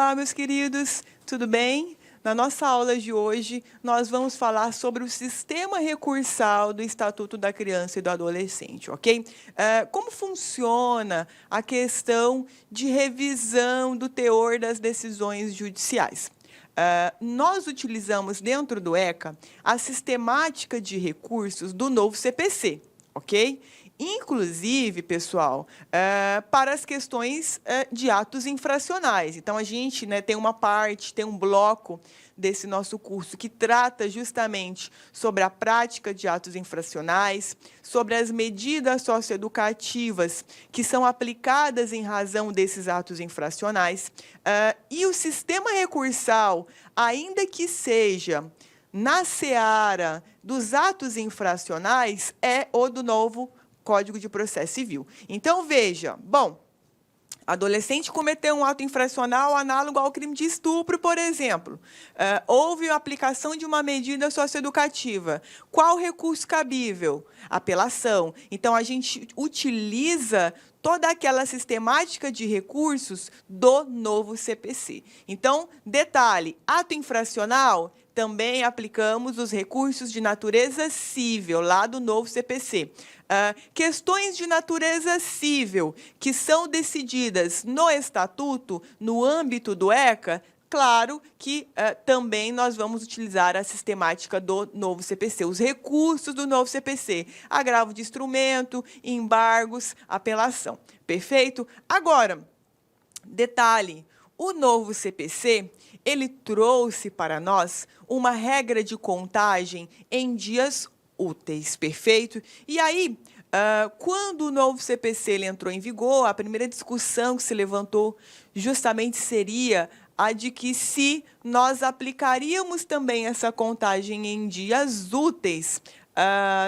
Olá, meus queridos, tudo bem? Na nossa aula de hoje, nós vamos falar sobre o sistema recursal do Estatuto da Criança e do Adolescente, ok? Como funciona a questão de revisão do teor das decisões judiciais? Nós utilizamos dentro do ECA a sistemática de recursos do novo CPC, ok? Inclusive, pessoal, para as questões de atos infracionais. Então, a gente, né, tem uma parte, tem um bloco desse nosso curso que trata justamente sobre a prática de atos infracionais, sobre as medidas socioeducativas que são aplicadas em razão desses atos infracionais. E o sistema recursal, ainda que seja na seara dos atos infracionais, é o do novo Código de Processo Civil. Então, veja, bom, adolescente cometeu um ato infracional análogo ao crime de estupro, por exemplo. Houve a aplicação de uma medida socioeducativa. Qual recurso cabível? Apelação. Então, a gente utiliza toda aquela sistemática de recursos do novo CPC. Então, detalhe, ato infracional, também aplicamos os recursos de natureza cível, lá do novo CPC. Questões de natureza cível que são decididas no Estatuto, no âmbito do ECA, claro que também nós vamos utilizar a sistemática do novo CPC, os recursos do novo CPC, agravo de instrumento, embargos, apelação. Perfeito? Agora, detalhe, o novo CPC, ele trouxe para nós uma regra de contagem em dias úteis, perfeito? E aí, quando o novo CPC ele entrou em vigor, a primeira discussão que se levantou justamente seria a de que se nós aplicaríamos também essa contagem em dias úteis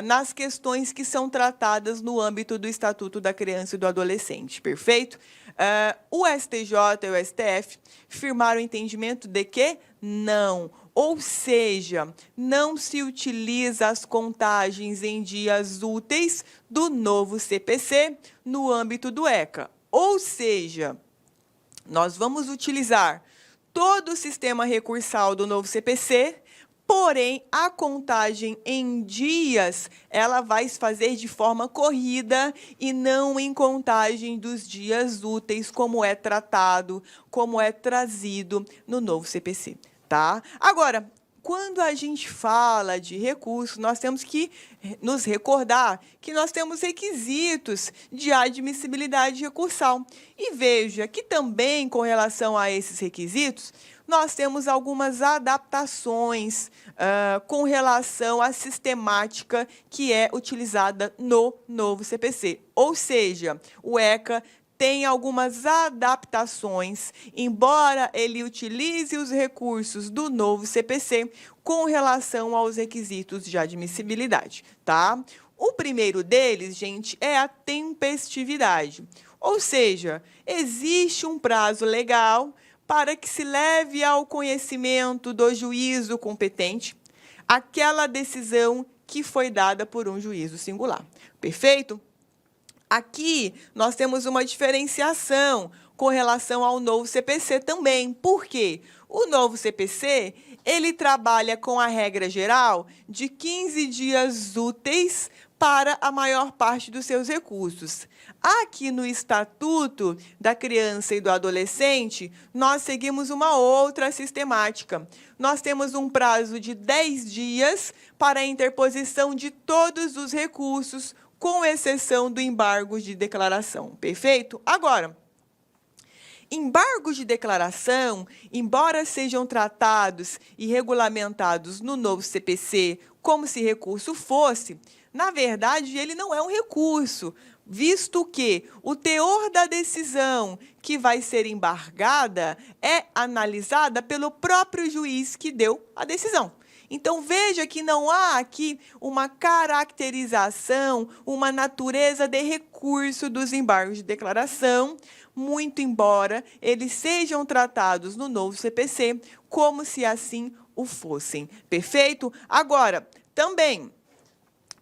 nas questões que são tratadas no âmbito do Estatuto da Criança e do Adolescente, perfeito? O STJ e o STF firmaram o entendimento de que não, ou seja, não se utiliza as contagens em dias úteis do novo CPC no âmbito do ECA. Ou seja, nós vamos utilizar todo o sistema recursal do novo CPC, porém, a contagem em dias, ela vai se fazer de forma corrida e não em contagem dos dias úteis, como é tratado, como é trazido no novo CPC, tá? Agora, quando a gente fala de recurso, nós temos que nos recordar que nós temos requisitos de admissibilidade recursal. E veja que também, com relação a esses requisitos, nós temos algumas adaptações com relação à sistemática que é utilizada no novo CPC. Ou seja, o ECA tem algumas adaptações, embora ele utilize os recursos do novo CPC com relação aos requisitos de admissibilidade, tá? O primeiro deles, gente, é a tempestividade. Ou seja, existe um prazo legal para que se leve ao conhecimento do juízo competente aquela decisão que foi dada por um juízo singular. Perfeito? Aqui, nós temos uma diferenciação com relação ao novo CPC também. Por quê? O novo CPC, ele trabalha com a regra geral de 15 dias úteis para a maior parte dos seus recursos. Aqui no Estatuto da Criança e do Adolescente, nós seguimos uma outra sistemática. Nós temos um prazo de 10 dias para a interposição de todos os recursos, com exceção do embargo de declaração. Perfeito? Agora, embargos de declaração, embora sejam tratados e regulamentados no novo CPC como se recurso fosse, na verdade, ele não é um recurso, visto que o teor da decisão que vai ser embargada é analisada pelo próprio juiz que deu a decisão. Então, veja que não há aqui uma caracterização, uma natureza de recurso dos embargos de declaração, muito embora eles sejam tratados no novo CPC como se assim o fossem. Perfeito? Agora, também,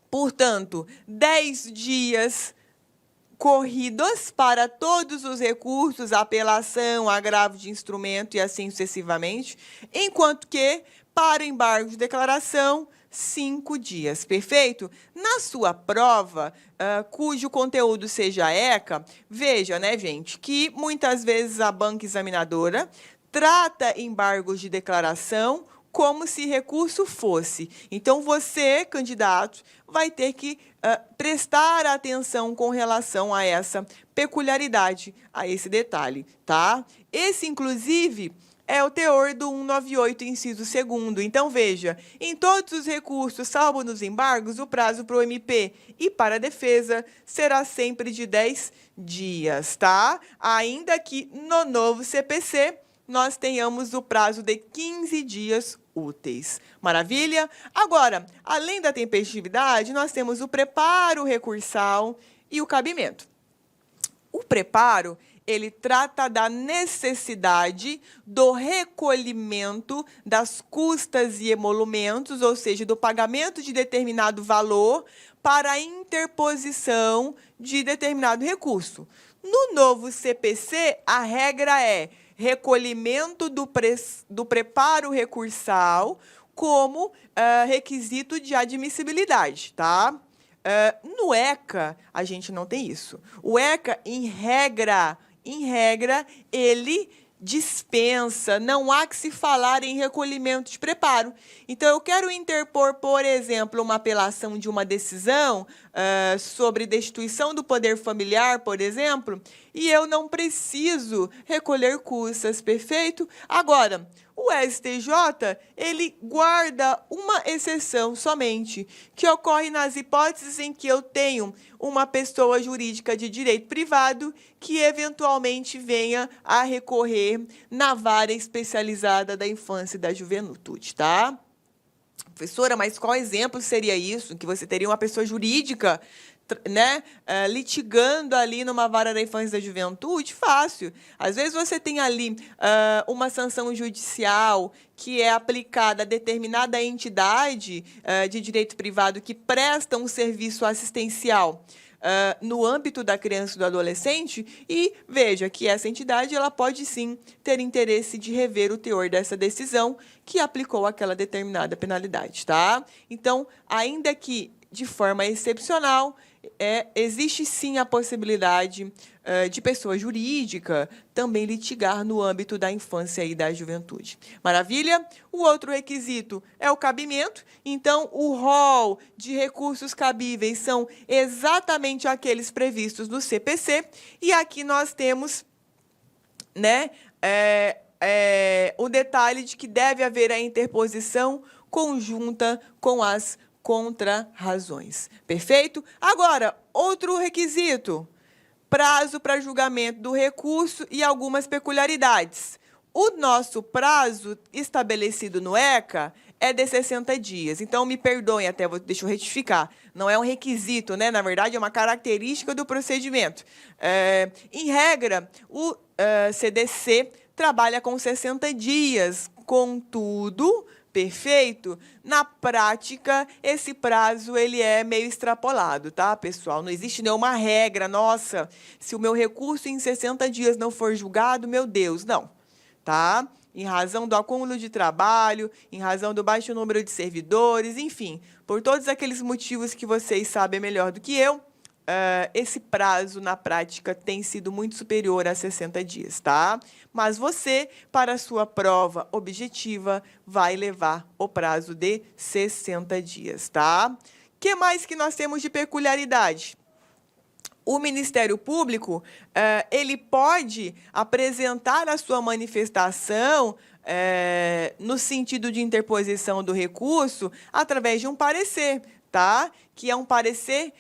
portanto, 10 dias corridos para todos os recursos, apelação, agravo de instrumento e assim sucessivamente, enquanto que, para o embargo de declaração, 5 dias, perfeito? Na sua prova, cujo conteúdo seja ECA, veja, né, gente, que muitas vezes a banca examinadora trata embargos de declaração como se recurso fosse. Então, você, candidato, vai ter que prestar atenção com relação a essa peculiaridade, a esse detalhe, tá? Esse, inclusive, é o teor do 198, inciso 2º. Então, veja, em todos os recursos, salvo nos embargos, o prazo para o MP e para a defesa será sempre de 10 dias, tá? Ainda que no novo CPC nós tenhamos o prazo de 15 dias úteis. Maravilha? Agora, além da tempestividade, nós temos o preparo recursal e o cabimento. O preparo, ele trata da necessidade do recolhimento das custas e emolumentos, ou seja, do pagamento de determinado valor para a interposição de determinado recurso. No novo CPC, a regra é recolhimento do preparo recursal como requisito de admissibilidade, tá? No ECA, a gente não tem isso. O ECA, em regra, ele dispensa, não há que se falar em recolhimento de preparo. Então, eu quero interpor, por exemplo, uma apelação de uma decisão sobre destituição do poder familiar, por exemplo, e eu não preciso recolher custas, perfeito? Agora, o STJ, ele guarda uma exceção somente, que ocorre nas hipóteses em que eu tenho uma pessoa jurídica de direito privado que eventualmente venha a recorrer na vara especializada da infância e da juventude, tá? Professora, mas qual exemplo seria isso? Que você teria uma pessoa jurídica, né, litigando ali numa vara da infância e da juventude? Fácil. Às vezes você tem ali uma sanção judicial que é aplicada a determinada entidade de direito privado que presta um serviço assistencial no âmbito da criança e do adolescente, e veja que essa entidade ela pode sim ter interesse de rever o teor dessa decisão que aplicou aquela determinada penalidade, tá? Então, ainda que de forma excepcional, existe sim a possibilidade de pessoa jurídica também litigar no âmbito da infância e da juventude. Maravilha? O outro requisito é o cabimento. Então, o rol de recursos cabíveis são exatamente aqueles previstos no CPC. E aqui nós temos, né, o detalhe de que deve haver a interposição conjunta com as contrarrazões. Perfeito? Agora, outro requisito: prazo para julgamento do recurso e algumas peculiaridades. O nosso prazo estabelecido no ECA é de 60 dias. Então, me perdoem, deixa eu retificar. Não é um requisito, né? Na verdade, é uma característica do procedimento. Em regra, o CDC trabalha com 60 dias. Contudo, perfeito? Na prática, esse prazo ele é meio extrapolado, tá, pessoal? Não existe nenhuma regra, nossa, se o meu recurso em 60 dias não for julgado, meu Deus, não, tá? Em razão do acúmulo de trabalho, em razão do baixo número de servidores, enfim, por todos aqueles motivos que vocês sabem melhor do que eu, esse prazo, na prática, tem sido muito superior a 60 dias, tá? Mas você, para a sua prova objetiva, vai levar o prazo de 60 dias, tá? O que mais que nós temos de peculiaridade? O Ministério Público, ele pode apresentar a sua manifestação no sentido de interposição do recurso através de um parecer, tá? Que é um parecer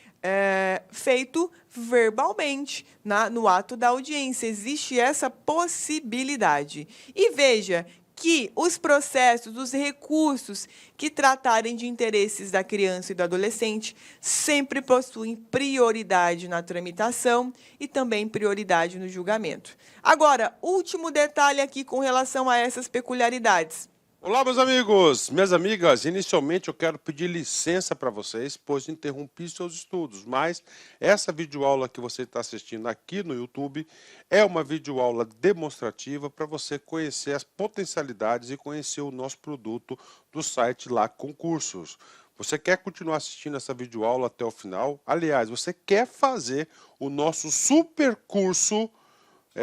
feito verbalmente no ato da audiência. Existe essa possibilidade. E veja que os processos, os recursos que tratarem de interesses da criança e do adolescente sempre possuem prioridade na tramitação e também prioridade no julgamento. Agora, último detalhe aqui com relação a essas peculiaridades. Olá, meus amigos, minhas amigas. Inicialmente eu quero pedir licença para vocês, pois interrompi seus estudos, mas essa videoaula que você está assistindo aqui no YouTube é uma videoaula demonstrativa para você conhecer as potencialidades e conhecer o nosso produto do site Lá Concursos. Você quer continuar assistindo essa videoaula até o final? Aliás, você quer fazer o nosso super curso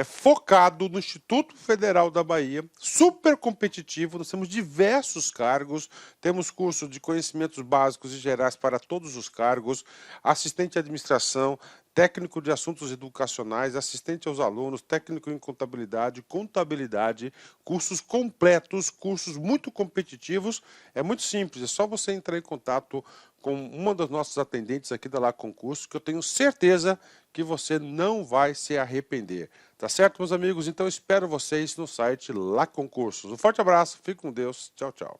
focado no Instituto Federal da Bahia, super competitivo. Nós temos diversos cargos, temos curso de conhecimentos básicos e gerais para todos os cargos, assistente de administração, técnico de assuntos educacionais, assistente aos alunos, técnico em contabilidade, contabilidade, cursos completos, cursos muito competitivos. É muito simples, é só você entrar em contato com uma das nossas atendentes aqui da Lá Concurso, que eu tenho certeza que você não vai se arrepender. Tá certo, meus amigos? Então espero vocês no site Lá Concursos. Um forte abraço, fique com Deus, tchau, tchau.